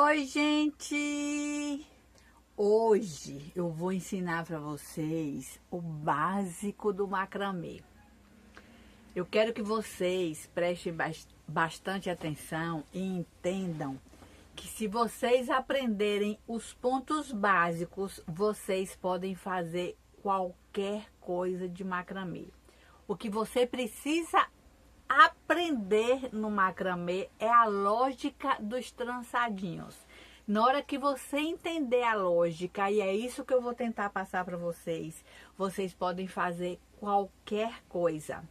Oi, gente! Hoje eu vou ensinar para vocês o básico do macramê. Eu quero que vocês prestem bastante atenção e entendam que se vocês aprenderem os pontos básicos, vocês podem fazer qualquer coisa de macramê. O que você precisa aprender no macramê é a lógica dos trançadinhos. Na hora que você entender a lógica, e é isso que eu vou tentar passar para vocês, vocês podem fazer qualquer coisa.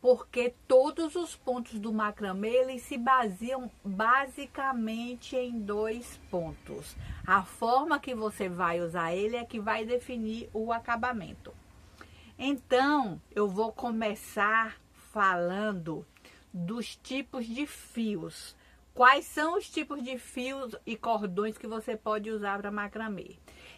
Porque todos os pontos do macramê, eles se baseiam basicamente em 2 pontos. A forma que você vai usar ele é que vai definir o acabamento. Então, eu vou começar falando dos tipos de fios. Quais são os tipos de fios e cordões que você pode usar para macramê?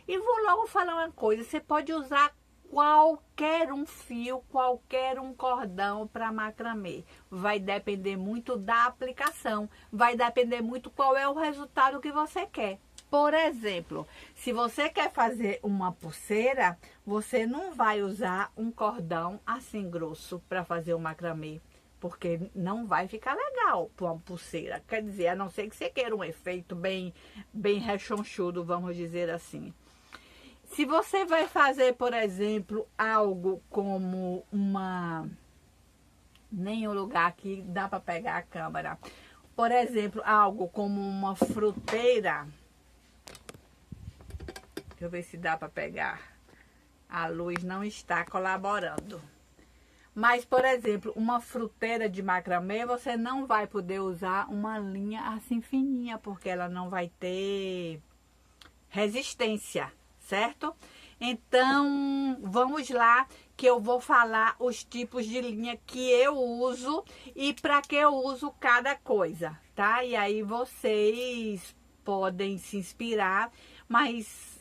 E vou logo falar uma coisa, você pode usar qualquer um fio, qualquer um cordão para macramê. Vai depender muito da aplicação, vai depender muito qual é o resultado que você quer. Por exemplo, se você quer fazer uma pulseira, você não vai usar um cordão assim grosso para fazer o macramê, porque não vai ficar legal para uma pulseira. Quer dizer, a não ser que você queira um efeito bem rechonchudo, vamos dizer assim. Se você vai fazer, por exemplo, algo como uma... Nem o lugar aqui dá para pegar a câmera. Por exemplo, algo como uma fruteira. Deixa eu ver se dá para pegar. A luz não está colaborando. Mas, por exemplo, uma fruteira de macramê, você não vai poder usar uma linha assim fininha, porque ela não vai ter resistência, certo? Então, vamos lá, que eu vou falar os tipos de linha que eu uso e para que eu uso cada coisa, tá? E aí vocês podem se inspirar, mas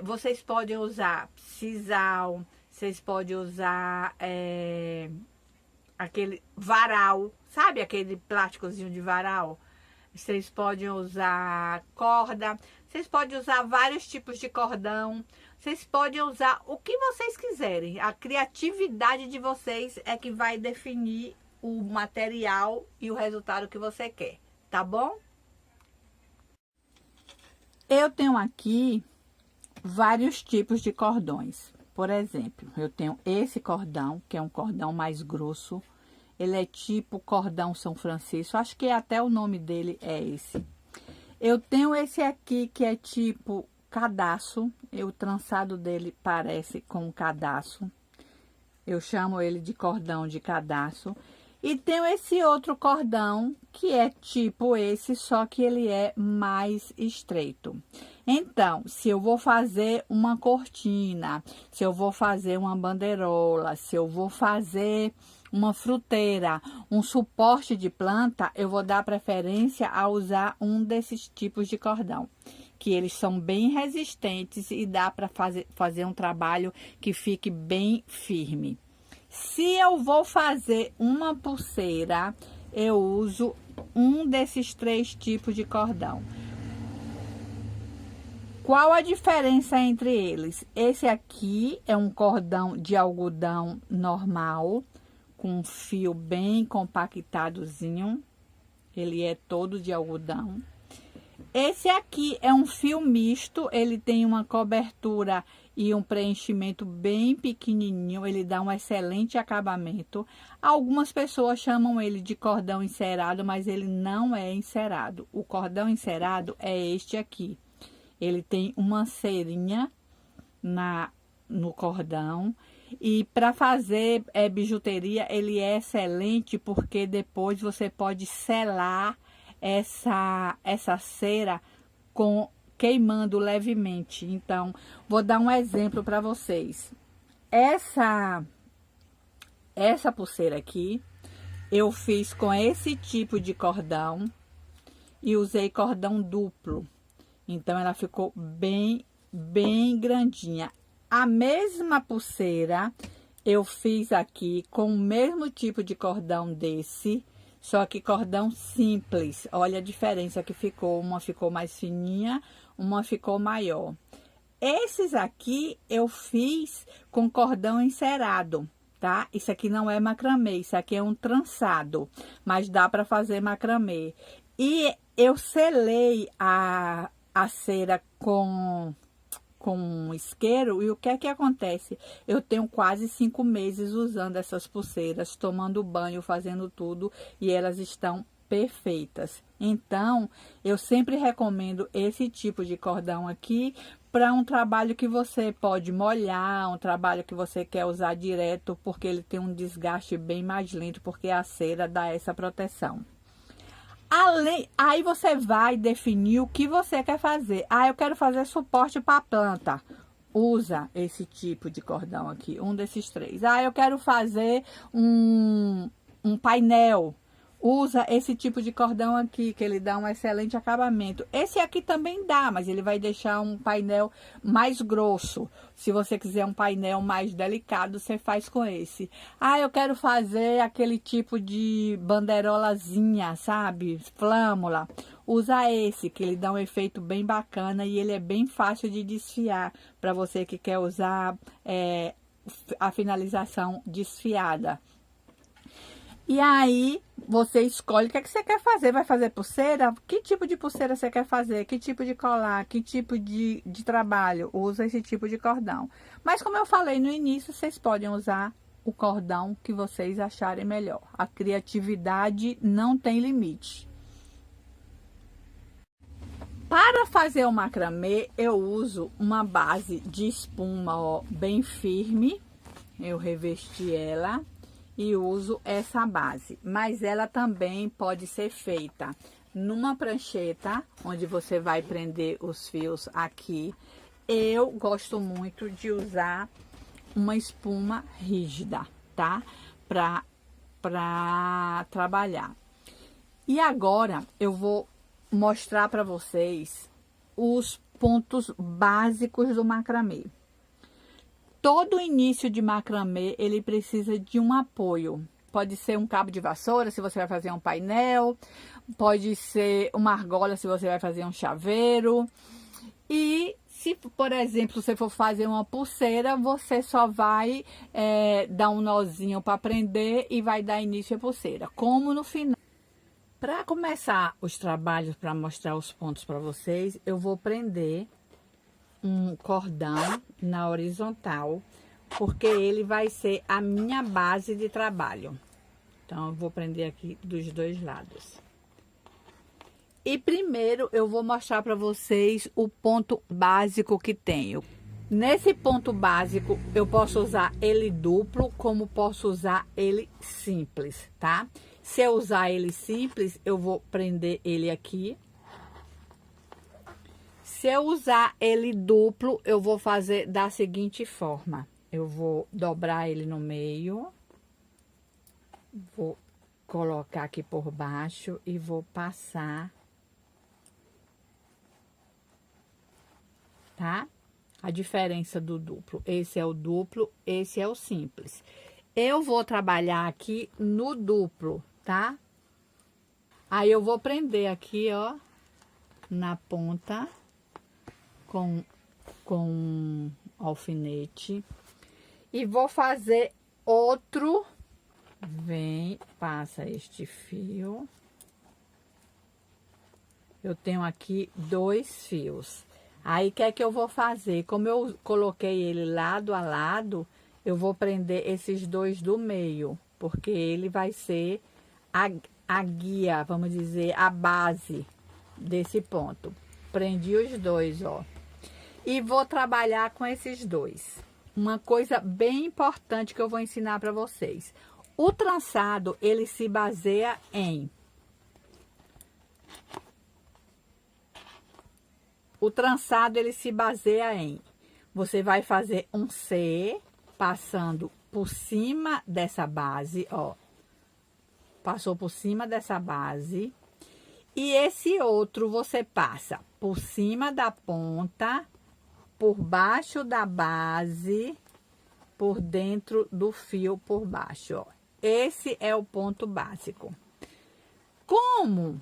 vocês podem usar sisal, vocês podem usar aquele varal, sabe aquele plásticozinho de varal? Vocês podem usar corda, vocês podem usar vários tipos de cordão, vocês podem usar o que vocês quiserem. A criatividade de vocês é que vai definir o material e o resultado que você quer, tá bom? Eu tenho aqui vários tipos de cordões. Por exemplo, eu tenho esse cordão, que é um cordão mais grosso. Ele é tipo cordão São Francisco, acho que até o nome dele é esse. Eu tenho esse aqui que é tipo cadarço, o trançado dele parece com um cadarço. Eu chamo ele de cordão de cadarço. E tenho esse outro cordão que é tipo esse, só que ele é mais estreito. Então, se eu vou fazer uma cortina, se eu vou fazer uma bandeirola, se eu vou fazer uma fruteira, um suporte de planta, eu vou dar preferência a usar um desses tipos de cordão, que eles são bem resistentes e dá para fazer um trabalho que fique bem firme. Se eu vou fazer uma pulseira, eu uso um desses 3 tipos de cordão. Qual a diferença entre eles? Esse aqui é um cordão de algodão normal, com um fio bem compactadozinho. Ele é todo de algodão. Esse aqui é um fio misto, ele tem uma cobertura e um preenchimento bem pequenininho, ele dá um excelente acabamento. Algumas pessoas chamam ele de cordão encerado, mas ele não é encerado. O cordão encerado é este aqui. Ele tem uma cerinha no cordão. E para fazer bijuteria, ele é excelente porque depois você pode selar essa cera queimando levemente. Então, vou dar um exemplo para vocês. Essa pulseira aqui, eu fiz com esse tipo de cordão e usei cordão duplo. Então, ela ficou bem grandinha. A mesma pulseira eu fiz aqui com o mesmo tipo de cordão desse, só que cordão simples. Olha a diferença que ficou, uma ficou mais fininha, uma ficou maior. Esses aqui eu fiz com cordão encerado, tá? Isso aqui não é macramê, isso aqui é um trançado, mas dá para fazer macramê. E eu selei a cera com isqueiro, e o que é que acontece? Eu tenho quase 5 meses usando essas pulseiras, tomando banho, fazendo tudo, e elas estão perfeitas. Então, eu sempre recomendo esse tipo de cordão aqui para um trabalho que você pode molhar, um trabalho que você quer usar direto, porque ele tem um desgaste bem mais lento, porque a cera dá essa proteção. Aí você vai definir o que você quer fazer. Ah, eu quero fazer suporte para a planta. Usa esse tipo de cordão aqui, um desses 3. Ah, eu quero fazer um painel. Usa esse tipo de cordão aqui, que ele dá um excelente acabamento. Esse aqui também dá, mas ele vai deixar um painel mais grosso. Se você quiser um painel mais delicado, você faz com esse. Ah, eu quero fazer aquele tipo de banderolazinha, sabe? Flâmula. Usa esse, que ele dá um efeito bem bacana e ele é bem fácil de desfiar. Para você que quer usar a finalização desfiada. E aí, você escolhe o que é que você quer fazer. Vai fazer pulseira? Que tipo de pulseira você quer fazer? Que tipo de colar? Que tipo de trabalho? Usa esse tipo de cordão. Mas como eu falei no início, vocês podem usar o cordão que vocês acharem melhor. A criatividade não tem limite. Para fazer o macramê, eu uso uma base de espuma, ó, bem firme. Eu revesti ela. E uso essa base, mas ela também pode ser feita numa prancheta, onde você vai prender os fios aqui. Eu gosto muito de usar uma espuma rígida, tá? Pra trabalhar. E agora eu vou mostrar para vocês os pontos básicos do macramê. Todo início de macramê, ele precisa de um apoio. Pode ser um cabo de vassoura, se você vai fazer um painel. Pode ser uma argola, se você vai fazer um chaveiro. E se, por exemplo, você for fazer uma pulseira, você só vai dar um nozinho para prender e vai dar início à pulseira. Como no final. Para começar os trabalhos, para mostrar os pontos para vocês, eu vou prender um cordão na horizontal, porque ele vai ser a minha base de trabalho. Então, eu vou prender aqui dos dois lados. E primeiro eu vou mostrar para vocês o ponto básico que tenho. Nesse ponto básico, eu posso usar ele duplo, como posso usar ele simples, tá? Se eu usar ele simples, eu vou prender ele aqui. Se eu usar ele duplo, eu vou fazer da seguinte forma. Eu vou dobrar ele no meio. Vou colocar aqui por baixo e vou passar. Tá? A diferença do duplo. Esse é o duplo, esse é o simples. Eu vou trabalhar aqui no duplo, tá? Aí eu vou prender aqui, ó, na ponta. Com alfinete e vou fazer outro. Vem, passa este fio. Eu tenho aqui 2 fios. Aí, o que é que eu vou fazer? Como eu coloquei ele lado a lado, eu vou prender esses 2 do meio, porque ele vai ser a guia, vamos dizer, a base desse ponto. Prendi os 2, ó. E vou trabalhar com esses 2. Uma coisa bem importante que eu vou ensinar para vocês. O trançado, ele se baseia em... O trançado, ele se baseia em... Você vai fazer um C, passando por cima dessa base, ó. Passou por cima dessa base. E esse outro, você passa por cima da ponta... por baixo da base, por dentro do fio por baixo, ó. Esse é o ponto básico. Como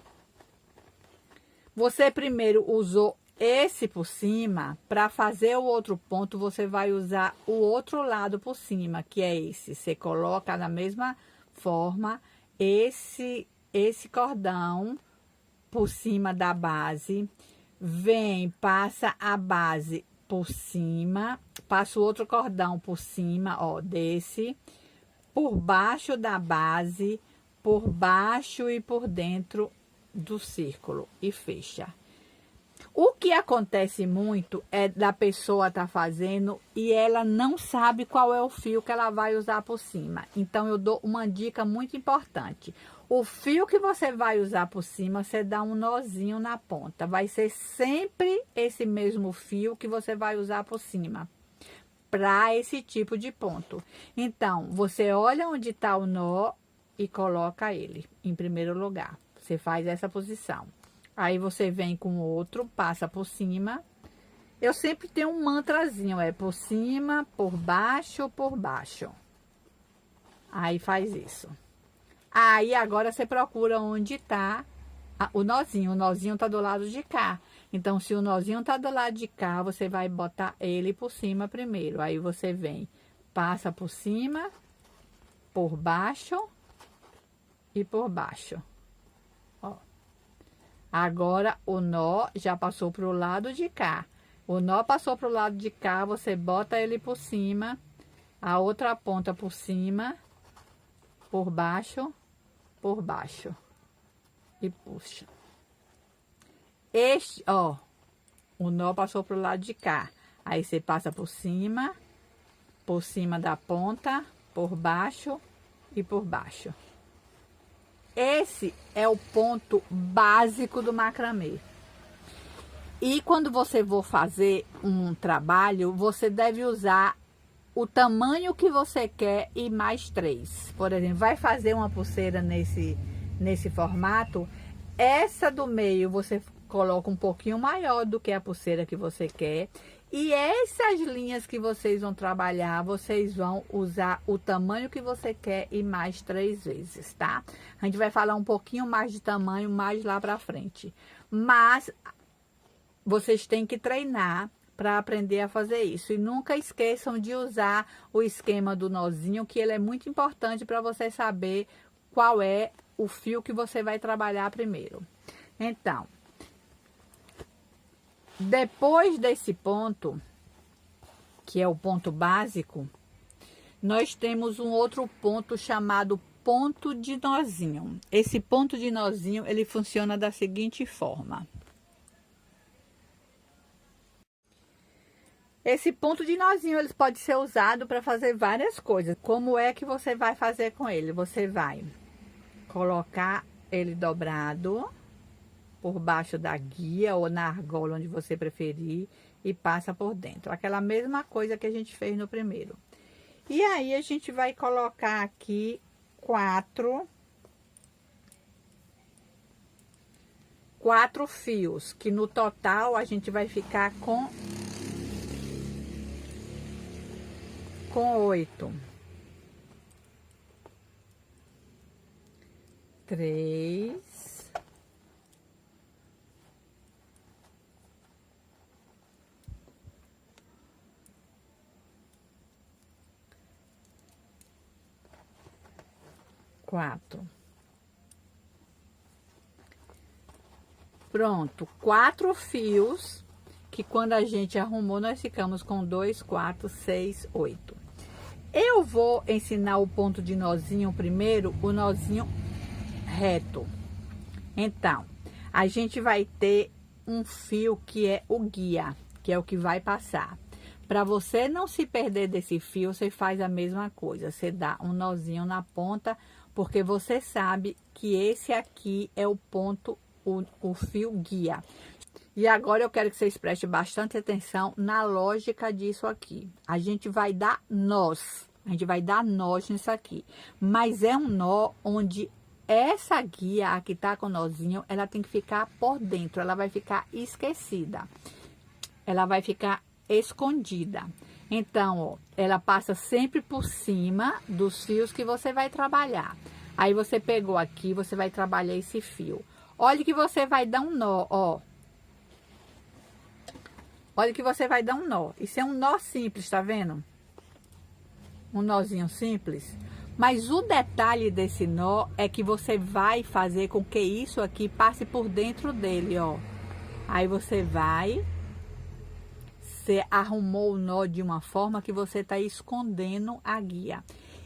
você primeiro usou esse por cima, para fazer o outro ponto, você vai usar o outro lado por cima, que é esse. Você coloca da mesma forma esse cordão por cima da base, vem, passa a base por cima, passa o outro cordão por cima, ó, desse, por baixo da base, por baixo e por dentro do círculo e fecha. O que acontece muito é da pessoa tá fazendo e ela não sabe qual é o fio que ela vai usar por cima. Então, eu dou uma dica muito importante. O fio que você vai usar por cima, você dá um nozinho na ponta. Vai ser sempre esse mesmo fio que você vai usar por cima, para esse tipo de ponto. Então, você olha onde está o nó e coloca ele em primeiro lugar. Você faz essa posição. Aí você vem com o outro, passa por cima. Eu sempre tenho um mantrazinho, é por cima, por baixo, por baixo. Aí faz isso. Aí agora você procura onde tá o nozinho. O nozinho tá do lado de cá. Então, se o nozinho tá do lado de cá, você vai botar ele por cima primeiro. Aí você vem, passa por cima, por baixo e por baixo. Ó. Agora, o nó já passou para o lado de cá. O nó passou para o lado de cá, você bota ele por cima, a outra ponta por cima, por baixo e puxa. Este, ó, o nó passou para o lado de cá. Aí, você passa por cima da ponta, por baixo e por baixo. Esse é o ponto básico do macramê. E quando você for fazer um trabalho, você deve usar o tamanho que você quer e mais 3. Por exemplo, vai fazer uma pulseira nesse formato, essa do meio você coloca um pouquinho maior do que a pulseira que você quer. E essas linhas que vocês vão trabalhar, vocês vão usar o tamanho que você quer e mais 3 vezes, tá? A gente vai falar um pouquinho mais de tamanho mais lá pra frente. Mas vocês têm que treinar para aprender a fazer isso. E nunca esqueçam de usar o esquema do nozinho, que ele é muito importante para você saber qual é o fio que você vai trabalhar primeiro. Então, depois desse ponto, que é o ponto básico, nós temos um outro ponto chamado ponto de nozinho. Esse ponto de nozinho, ele funciona da seguinte forma. Esse ponto de nozinho, ele pode ser usado para fazer várias coisas. Como é que você vai fazer com ele? Você vai colocar ele dobrado por baixo da guia ou na argola, onde você preferir, e passa por dentro. Aquela mesma coisa que a gente fez no primeiro. E aí, a gente vai colocar aqui 4 fios, que no total a gente vai ficar com 8. 3. 4. Pronto, 4 fios, que quando a gente arrumou, nós ficamos com 2, 4, 6, 8. Eu vou ensinar o ponto de nozinho primeiro, o nozinho reto. Então, a gente vai ter um fio que é o guia, que é o que vai passar. Para você não se perder desse fio, você faz a mesma coisa. Você dá um nozinho na ponta, porque você sabe que esse aqui é o ponto, o fio guia. E agora eu quero que vocês prestem bastante atenção na lógica disso aqui. A gente vai dar nós. A gente vai dar nós nisso aqui. Mas é um nó onde essa guia aqui tá com o nozinho, ela tem que ficar por dentro. Ela vai ficar esquecida. Ela vai ficar escondida. Então, ó, ela passa sempre por cima dos fios que você vai trabalhar. Aí você pegou aqui, você vai trabalhar esse fio. Olha que você vai dar um nó, ó. Olha que você vai dar um nó. Isso é um nó simples, tá vendo? Um nozinho simples. Mas o detalhe desse nó é que você vai fazer com que isso aqui passe por dentro dele, ó. Aí você vai... Você arrumou o nó de uma forma que você tá escondendo a guia.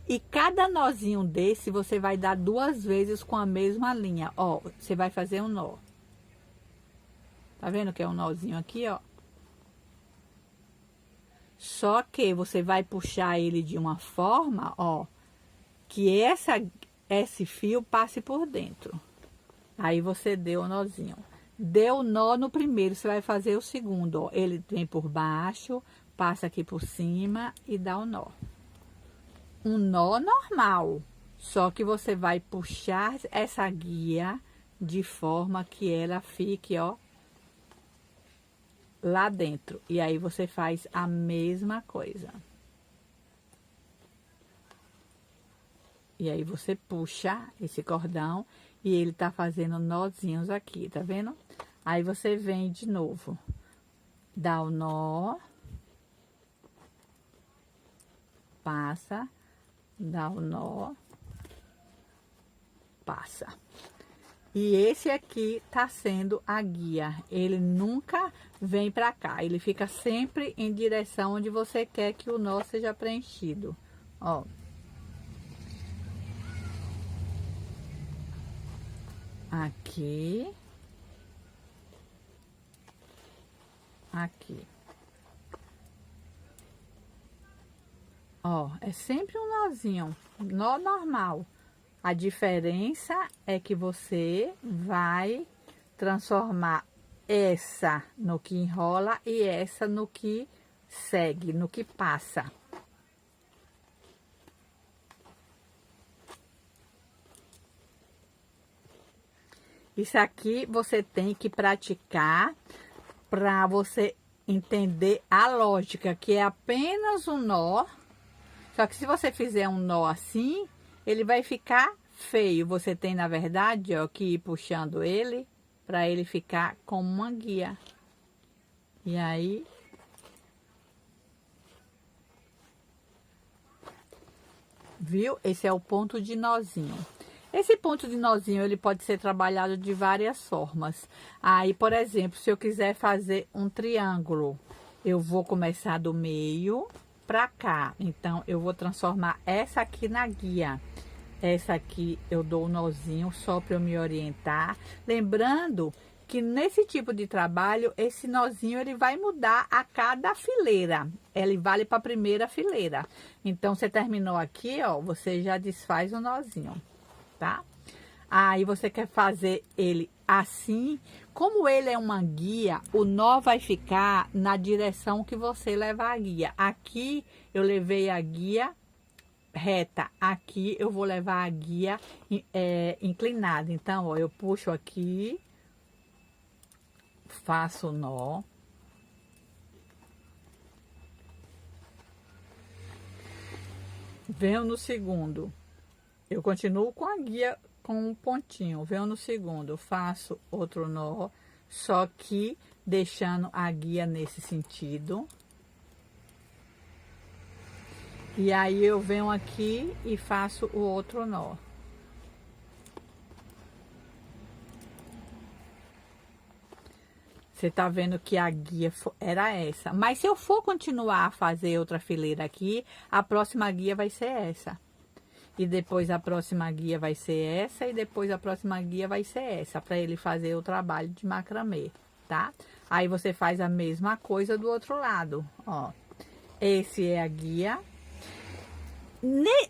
E cada nozinho desse, você vai dar 2 vezes com a mesma linha. Ó, você vai fazer um nó. Tá vendo que é um nozinho aqui, ó? Só que você vai puxar ele de uma forma, ó, que esse fio passe por dentro. Aí você deu o nozinho. Deu nó no primeiro, você vai fazer o segundo, ó. Ele vem por baixo, passa aqui por cima e dá o nó. Um nó normal, só que você vai puxar essa guia de forma que ela fique, ó, lá dentro. E aí você faz a mesma coisa. E aí você puxa esse cordão e ele tá fazendo nozinhos aqui, tá vendo? Aí você vem de novo, dá o nó, passa, dá o nó, passa. E esse aqui tá sendo a guia. Ele nunca vem pra cá, ele fica sempre em direção onde você quer que o nó seja preenchido, ó. Aqui. Aqui. Ó, é sempre um nozinho, nó normal. A diferença é que você vai transformar essa no que enrola e essa no que segue, no que passa. Isso aqui você tem que praticar para você entender a lógica, que é apenas um nó. Só que se você fizer um nó assim, ele vai ficar feio. Você tem, na verdade, ó, que ir puxando ele para ele ficar como uma guia. E aí... Viu? Esse é o ponto de nozinho. Esse ponto de nozinho, ele pode ser trabalhado de várias formas. Aí, por exemplo, se eu quiser fazer um triângulo, eu vou começar do meio pra cá. Então, eu vou transformar essa aqui na guia. Essa aqui eu dou o nozinho só para eu me orientar. Lembrando que nesse tipo de trabalho, esse nozinho ele vai mudar a cada fileira. Ele vale para a primeira fileira. Então, você terminou aqui, ó, você já desfaz o nozinho, tá? Aí você quer fazer ele assim, como ele é uma guia, o nó vai ficar na direção que você levar a guia. Aqui eu levei a guia reta, aqui eu vou levar a guia inclinada. Então, ó, eu puxo aqui, faço o nó. Venho no segundo, eu continuo com a guia com um pontinho, venho no segundo, faço outro nó, só que deixando a guia nesse sentido. E aí eu venho aqui e faço o outro nó. Você tá vendo que a guia era essa. Mas se eu for continuar a fazer outra fileira aqui, a próxima guia vai ser essa. E depois a próxima guia vai ser essa, e depois a próxima guia vai ser essa, para ele fazer o trabalho de macramê, tá? Aí você faz a mesma coisa do outro lado, ó. Esse é a guia.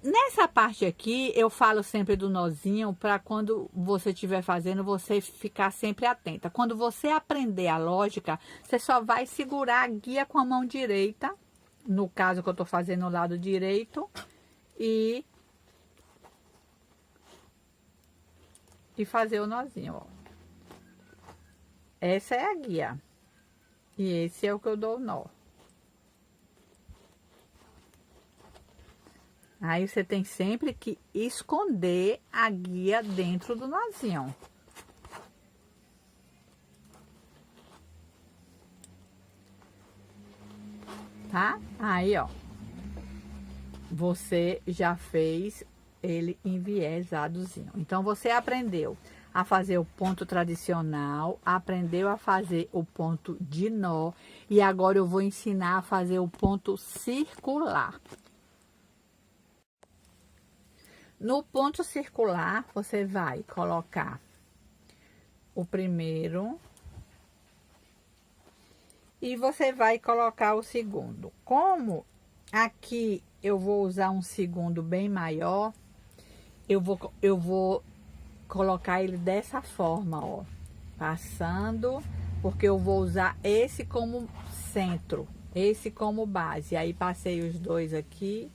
Nessa parte aqui, eu falo sempre do nozinho para quando você estiver fazendo, você ficar sempre atenta. Quando você aprender a lógica, você só vai segurar a guia com a mão direita, no caso que eu tô fazendo o lado direito, e fazer o nozinho, ó. Essa é a guia. E esse é o que eu dou o nó. Aí você tem sempre que esconder a guia dentro do nozinho. Tá? Aí, ó. Você já fez ele enviesadozinho. Então, você aprendeu a fazer o ponto tradicional, aprendeu a fazer o ponto de nó. E agora eu vou ensinar a fazer o ponto circular. No ponto circular, você vai colocar o primeiro e você vai colocar o segundo. Como aqui eu vou usar um segundo bem maior, eu vou colocar ele dessa forma, ó, passando, porque eu vou usar esse como centro, esse como base. Aí passei os dois aqui.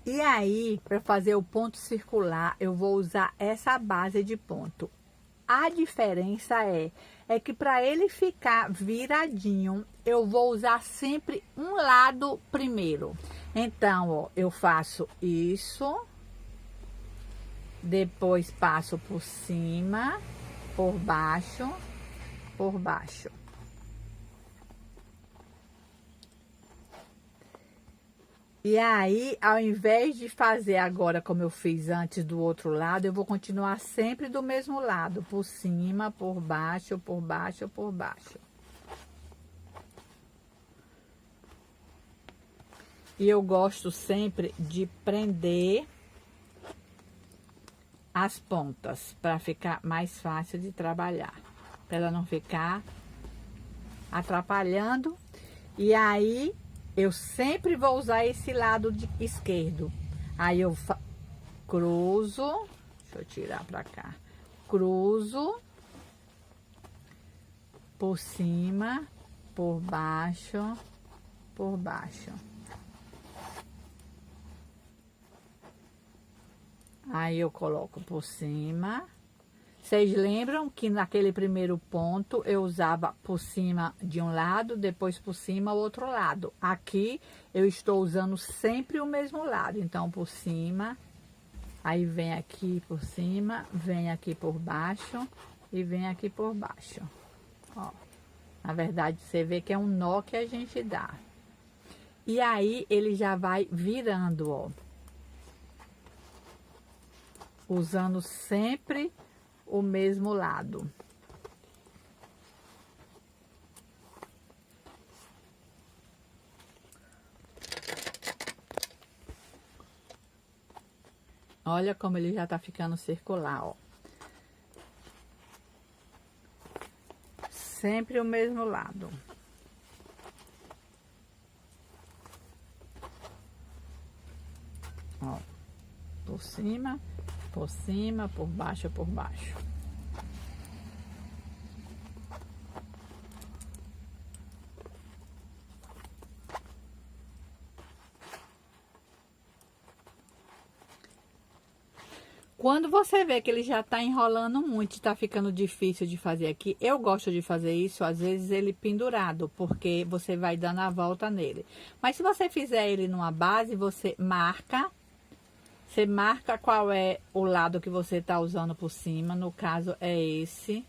E aí, para fazer o ponto circular, eu vou usar essa base de ponto. A diferença é que para ele ficar viradinho, eu vou usar sempre um lado primeiro. Então, ó, eu faço isso, depois passo por cima, por baixo, por baixo. E aí, ao invés de fazer agora como eu fiz antes do outro lado, eu vou continuar sempre do mesmo lado, por cima, por baixo, por baixo, por baixo. E eu gosto sempre de prender as pontas, para ficar mais fácil de trabalhar, para ela não ficar atrapalhando. E aí, eu sempre vou usar esse lado esquerdo. Aí eu cruzo, deixa eu tirar pra cá. Cruzo por cima, por baixo, por baixo. Aí eu coloco por cima. Vocês lembram que naquele primeiro ponto eu usava por cima de um lado, depois por cima o outro lado. Aqui eu estou usando sempre o mesmo lado. Então, por cima, aí vem aqui por cima, vem aqui por baixo e vem aqui por baixo. Ó, na verdade, você vê que é um nó que a gente dá. E aí ele já vai virando, ó. Usando sempre o mesmo lado. Olha como ele já tá ficando circular, ó. Sempre o mesmo lado. Ó, por cima, por baixo, por baixo. Quando você vê que ele já tá enrolando muito, tá ficando difícil de fazer aqui, eu gosto de fazer isso, às vezes ele pendurado, porque você vai dando a volta nele. Mas se você fizer ele numa base, você marca qual é o lado que você tá usando por cima, no caso é esse,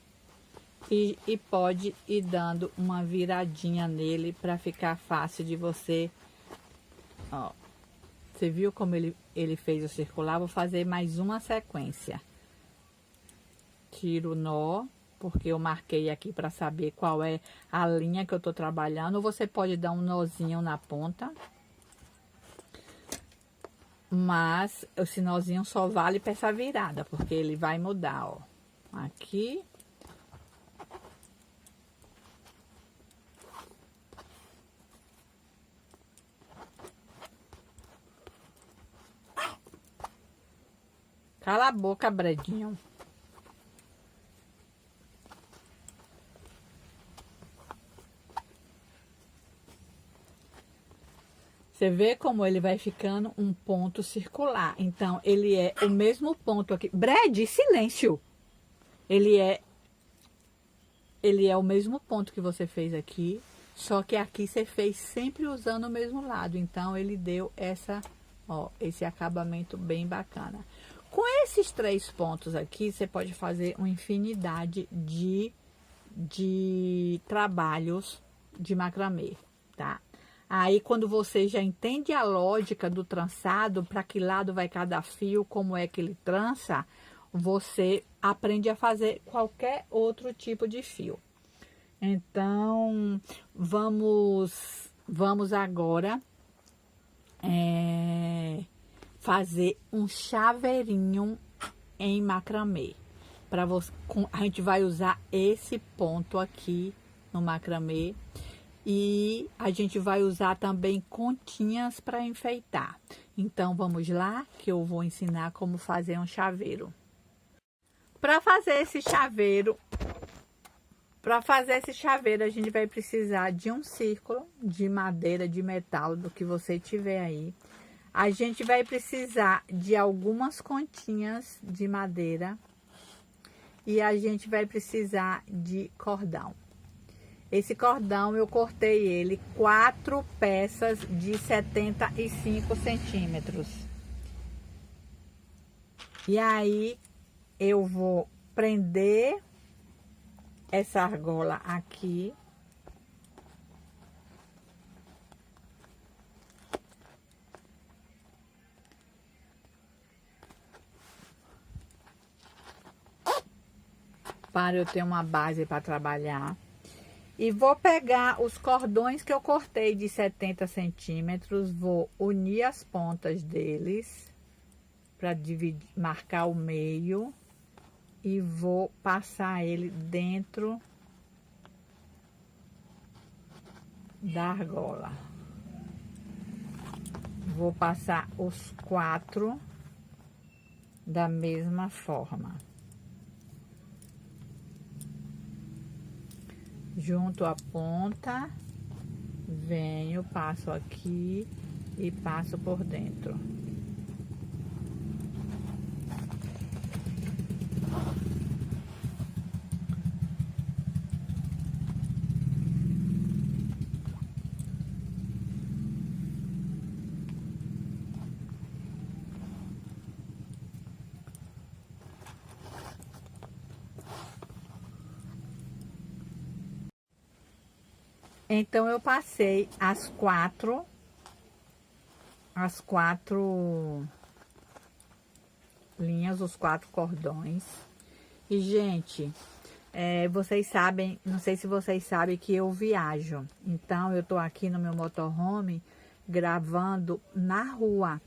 e pode ir dando uma viradinha nele para ficar fácil de você, ó. Você viu como ele fez o circular? Vou fazer mais uma sequência. Tiro o nó, porque eu marquei aqui para saber qual é a linha que eu tô trabalhando. Ou você pode dar um nozinho na ponta. Mas esse nozinho só vale para essa virada, porque ele vai mudar, ó. Aqui. Cala a boca, Bredinho. Você vê como ele vai ficando um ponto circular. Então, ele é o mesmo ponto aqui. Bred, silêncio! Ele é ele é o mesmo ponto que você fez aqui, só que aqui você fez sempre usando o mesmo lado. Então, ele deu esse acabamento bem bacana. Com esses 3 pontos aqui, você pode fazer uma infinidade de trabalhos de macramê, tá? Aí, quando você já entende a lógica do trançado, para que lado vai cada fio, como é que ele trança, você aprende a fazer qualquer outro tipo de fio. Então, vamos agora fazer um chaveirinho em macramê. A gente vai usar esse ponto aqui no macramê e a gente vai usar também continhas para enfeitar. Então, vamos lá que eu vou ensinar como fazer um chaveiro. Para fazer esse chaveiro, a gente vai precisar de um círculo de madeira, de metal, do que você tiver aí. A gente vai precisar de algumas continhas de madeira e a gente vai precisar de cordão. Esse cordão eu cortei ele 4 peças de 75 centímetros. E aí eu vou prender essa argola aqui. Para eu ter uma base para trabalhar. E vou pegar os cordões que eu cortei de 70 centímetros, vou unir as pontas deles para marcar o meio e vou passar ele dentro da argola. Vou passar os 4 da mesma forma. Junto a ponta, venho, passo aqui e passo por dentro. Então, eu passei as quatro linhas, os 4 cordões. E, gente, vocês sabem, não sei se vocês sabem que eu viajo. Então, eu tô aqui no meu motorhome gravando na rua.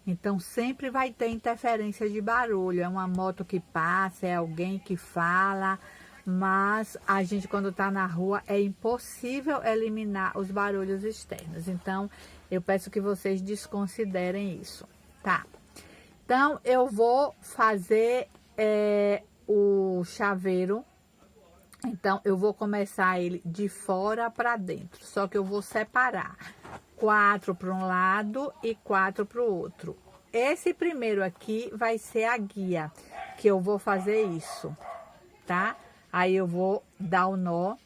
Então, sempre vai ter interferência de barulho. É uma moto que passa, é alguém que fala. Mas a gente, quando tá na rua, é impossível eliminar os barulhos externos. Então, eu peço que vocês desconsiderem isso, tá? Então, eu vou fazer o chaveiro. Então, eu vou começar ele de fora para dentro. Só que eu vou separar 4 para um lado e 4 para o outro. Esse primeiro aqui vai ser a guia, que eu vou fazer isso, tá? Aí eu vou dar o nó,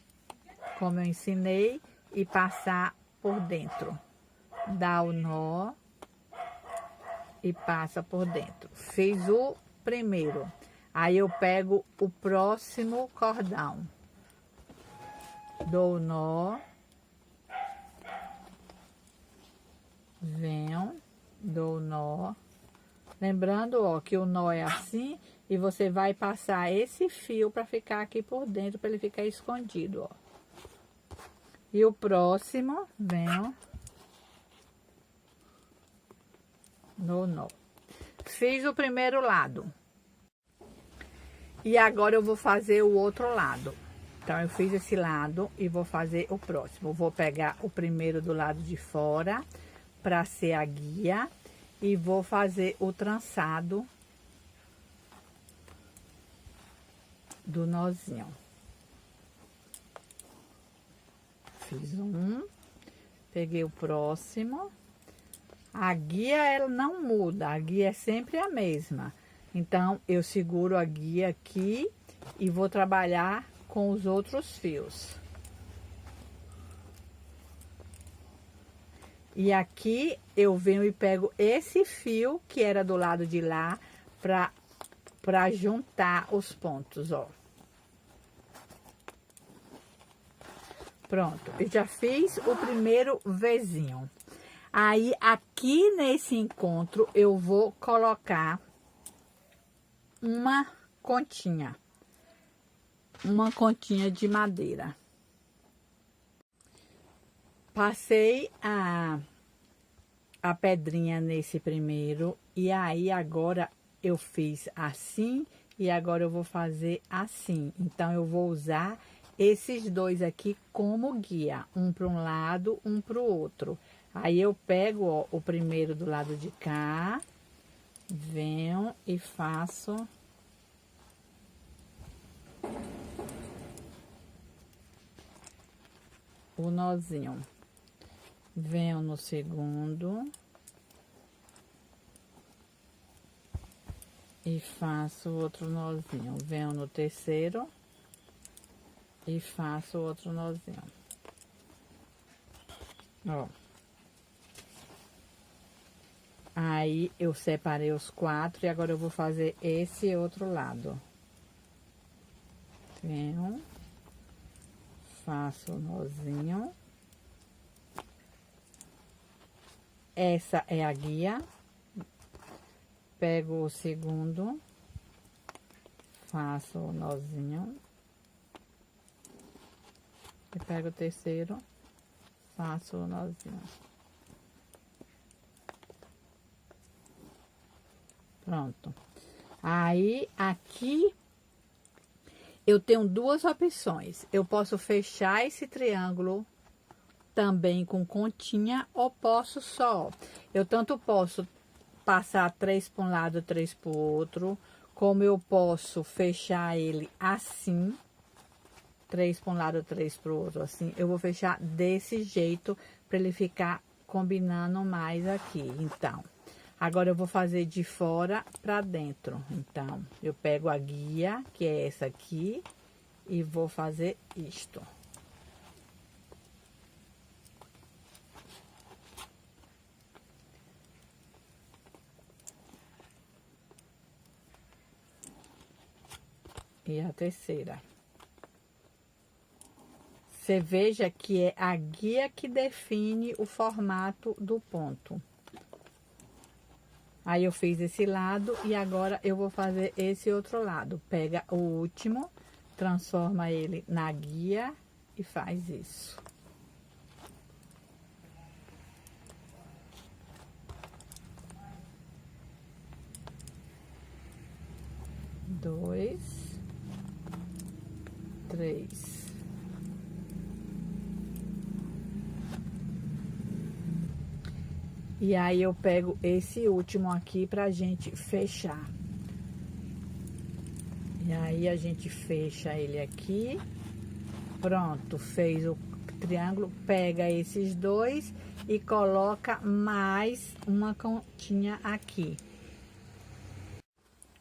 como eu ensinei, e passar por dentro. Dá o nó e passa por dentro. Fiz o primeiro. Aí eu pego o próximo cordão. Dou o nó. Venho, dou o nó. Lembrando, ó, que o nó é assim. E você vai passar esse fio para ficar aqui por dentro, para ele ficar escondido, ó. E o próximo, venho no nó. Fiz o primeiro lado. E agora eu vou fazer o outro lado. Então, eu fiz esse lado e vou fazer o próximo. Vou pegar o primeiro do lado de fora, para ser a guia. E vou fazer o trançado do nozinho. Fiz um, peguei o próximo. A guia, ela não muda, a guia é sempre a mesma. Então, eu seguro a guia aqui e vou trabalhar com os outros fios. E aqui eu venho e pego esse fio que era do lado de lá pra juntar os pontos, ó. Pronto, eu já fiz o primeiro Vzinho. Aí, aqui nesse encontro, eu vou colocar uma continha de madeira. Passei a pedrinha nesse primeiro, e aí agora eu fiz assim, e agora eu vou fazer assim. Então, eu vou usar esses dois aqui como guia, um para um lado, um para o outro. Aí eu pego, ó, o primeiro do lado de cá, venho e faço o nozinho. Venho no segundo e faço outro nozinho. Venho no terceiro e faço outro nozinho. Ó. Aí eu separei os 4 e agora eu vou fazer esse outro lado. Venho, faço o nozinho. Essa é a guia. Pego o segundo, faço o nozinho. E pego o terceiro, faço o nozinho. Pronto. Aí, aqui, eu tenho duas opções. Eu posso fechar esse triângulo também com continha, ou posso só. Eu tanto posso passar 3 para um lado, 3 para o outro, como eu posso fechar ele assim, 3 para um lado, 3 para o outro, assim. Eu vou fechar desse jeito para ele ficar combinando mais aqui. Então, agora eu vou fazer de fora para dentro. Então, eu pego a guia, que é essa aqui, e vou fazer isto. E a terceira. Você veja que é a guia que define o formato do ponto. Aí eu fiz esse lado e agora eu vou fazer esse outro lado. Pega o último, transforma ele na guia e faz isso. Dois, 3. E aí eu pego esse último aqui pra gente fechar. E aí a gente fecha ele aqui. Pronto, fez o triângulo, pega esses dois e coloca mais uma continha aqui.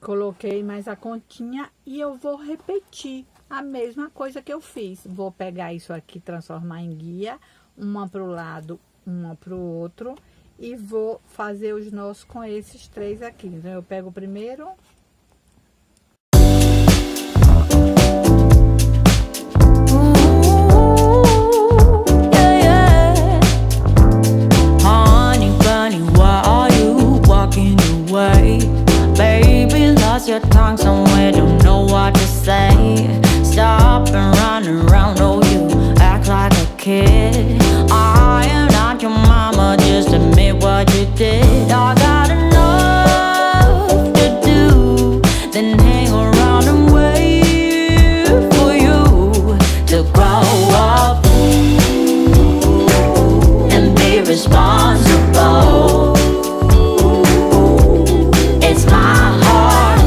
Coloquei mais a continha e eu vou repetir a mesma coisa que eu fiz. Vou pegar isso aqui, transformar em guia, uma pro lado, uma pro outro, e vou fazer os nós com esses 3 aqui. Então, eu pego o primeiro. Your tongue somewhere, don't know what to say. Stop and run around, oh you act like a kid. I am not your mama, just admit what you did. I got enough to do, then hang around and wait for you to grow up and be responsible. It's my heart,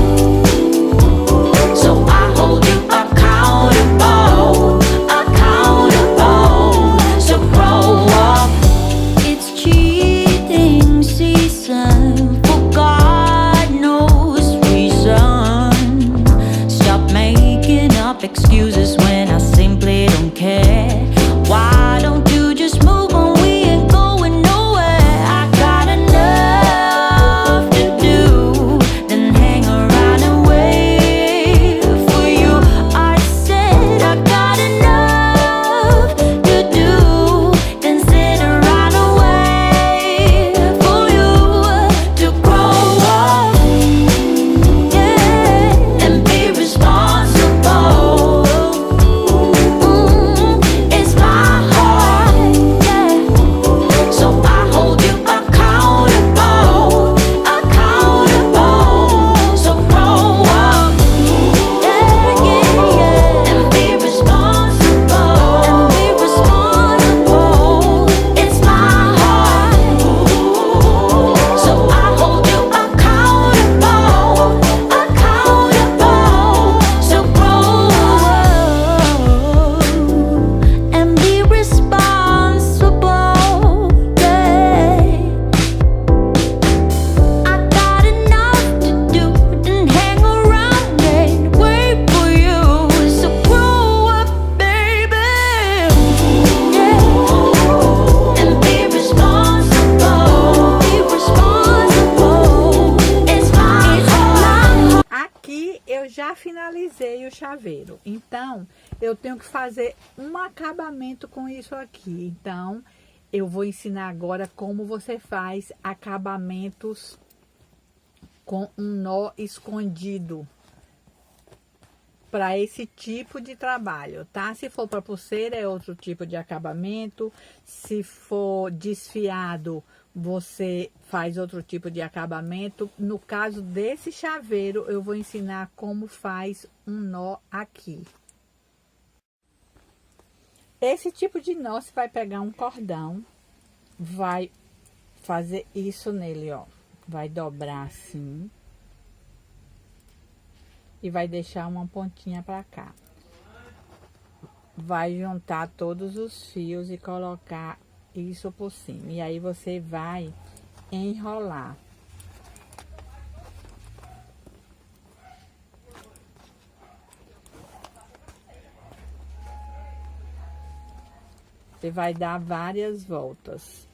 so I hold you accountable, accountable. So grow up. It's cheating season for God knows reason. Stop making up excuses when já finalizei o chaveiro. Então, eu tenho que fazer um acabamento com isso aqui. Então, eu vou ensinar agora como você faz acabamentos com um nó escondido para esse tipo de trabalho, tá? Se for para pulseira é outro tipo de acabamento, se for desfiado você faz outro tipo de acabamento. No caso desse chaveiro eu vou ensinar como faz um nó aqui. Esse tipo de nó você vai pegar um cordão, vai fazer isso nele, ó, vai dobrar assim. E vai deixar uma pontinha para cá. Vai juntar todos os fios e colocar isso por cima. E aí você vai enrolar. Você vai dar várias voltas.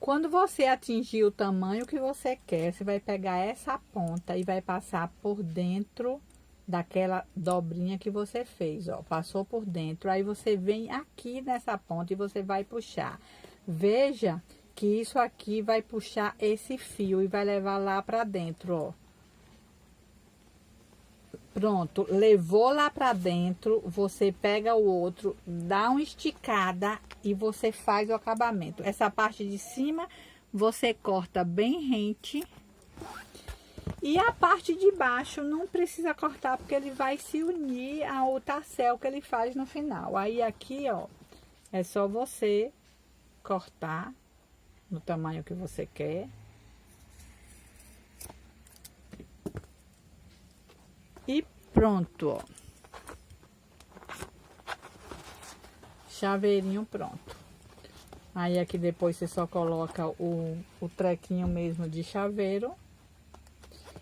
Quando você atingir o tamanho que você quer, você vai pegar essa ponta e vai passar por dentro daquela dobrinha que você fez, ó. Passou por dentro, aí você vem aqui nessa ponta e você vai puxar. Veja que isso aqui vai puxar esse fio e vai levar lá pra dentro, ó. Pronto, levou lá pra dentro, você pega o outro, dá uma esticada e você faz o acabamento. Essa parte de cima você corta bem rente. E a parte de baixo não precisa cortar, porque ele vai se unir ao tassel que ele faz no final. Aí aqui, ó, é só você cortar no tamanho que você quer. E pronto, ó. Chaveirinho pronto. Aí aqui depois você só coloca o trequinho mesmo de chaveiro.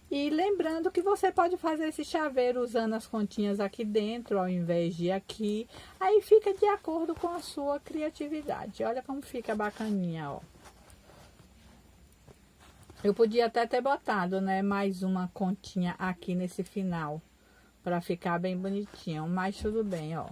E lembrando que você pode fazer esse chaveiro usando as continhas aqui dentro, ao invés de aqui. Aí fica de acordo com a sua criatividade. Olha como fica bacaninha, ó. Eu podia até ter botado, né, mais uma continha aqui nesse final, para ficar bem bonitinho, mas tudo bem, ó.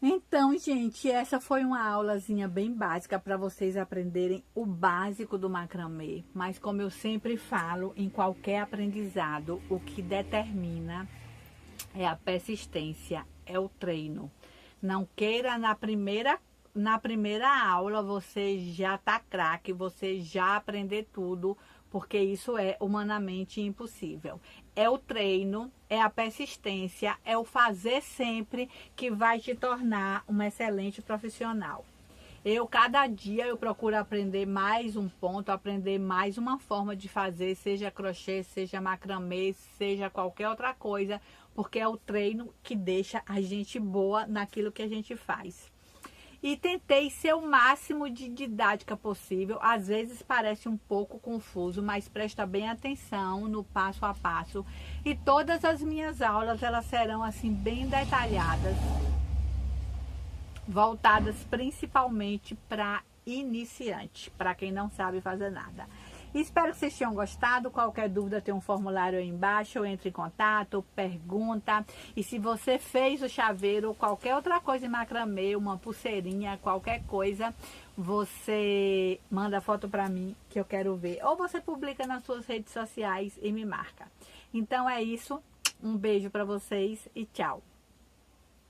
Então, gente, essa foi uma aulazinha bem básica para vocês aprenderem o básico do macramê. Mas como eu sempre falo, em qualquer aprendizado, o que determina é a persistência, é o treino. Não queira na primeira aula você já tá craque, você já aprender tudo, porque isso é humanamente impossível. É o treino, é a persistência, é o fazer sempre que vai te tornar uma excelente profissional. Cada dia eu procuro aprender mais um ponto, aprender mais uma forma de fazer, seja crochê, seja macramê, seja qualquer outra coisa, porque é o treino que deixa a gente boa naquilo que a gente faz. E tentei ser o máximo de didática possível. Às vezes parece um pouco confuso, mas presta bem atenção no passo a passo. E todas as minhas aulas, elas serão assim bem detalhadas, voltadas principalmente para iniciante, para quem não sabe fazer nada. Espero que vocês tenham gostado. Qualquer dúvida tem um formulário aí embaixo, entre em contato, pergunta. E se você fez o chaveiro ou qualquer outra coisa em macramê, uma pulseirinha, qualquer coisa, você manda foto para mim que eu quero ver. Ou você publica nas suas redes sociais e me marca. Então é isso. Um beijo para vocês e tchau.